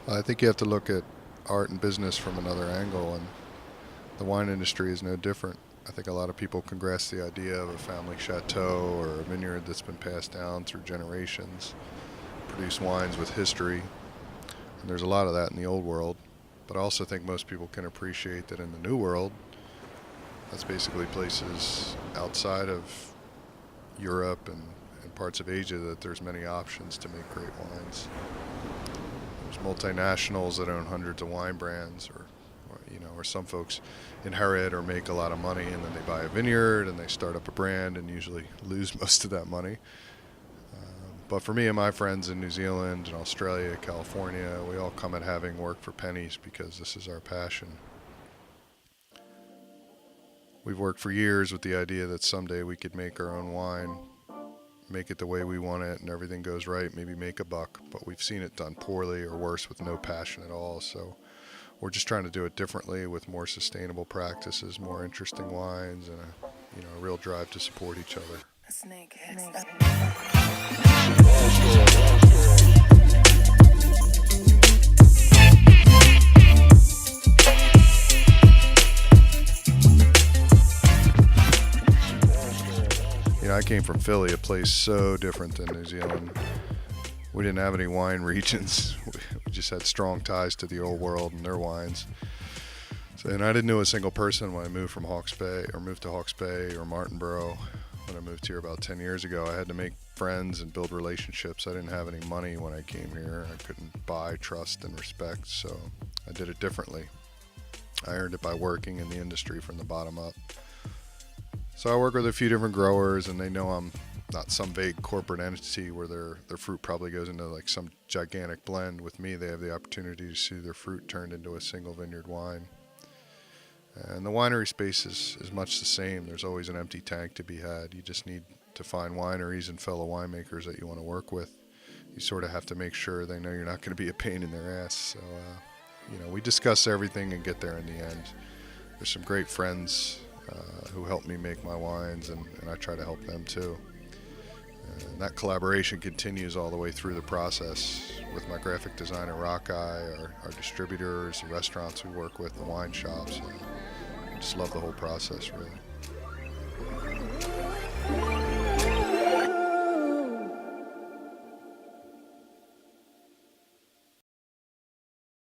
I think you have to look at art and business from another angle, and the wine industry is no different. I think a lot of people can grasp the idea of a family chateau or a vineyard that's been passed down through generations, produce wines with history, and there's a lot of that in the old world. But I also think most people can appreciate that in the new world, that's basically places outside of Europe and parts of Asia, that there's many options to make great wines. There's multinationals that own hundreds of wine brands, or some folks inherit or make a lot of money and then they buy a vineyard and they start up a brand and usually lose most of that money. But for me and my friends in New Zealand and Australia, California, we all come at having work for pennies because this is our passion. We've worked for years with the idea that someday we could make our own wine, make it the way we want it, and everything goes right, maybe make a buck. But we've seen it done poorly or worse with no passion at all. So we're just trying to do it differently with more sustainable practices, more interesting wines, and a real drive to support each other. I came from Philly, a place so different than New Zealand. We didn't have any wine regions. We just had strong ties to the old world and their wines. And I didn't know a single person when I moved from Hawke's Bay, or moved to Hawke's Bay or Martinborough. When I moved here about 10 years ago, I had to make friends and build relationships. I didn't have any money when I came here. I couldn't buy trust and respect, so I did it differently. I earned it by working in the industry from the bottom up. So I work with a few different growers, and they know I'm not some vague corporate entity where their fruit probably goes into like some gigantic blend. With me, they have the opportunity to see their fruit turned into a single vineyard wine. And the winery space is much the same. There's always an empty tank to be had. You just need to find wineries and fellow winemakers that you want to work with. You sort of have to make sure they know you're not going to be a pain in their ass. So, we discuss everything and get there in the end. There's some great friends who help me make my wines, and I try to help them too. And that collaboration continues all the way through the process with my graphic designer, Rockeye, our distributors, the restaurants we work with, the wine shops. I just love the whole process, really.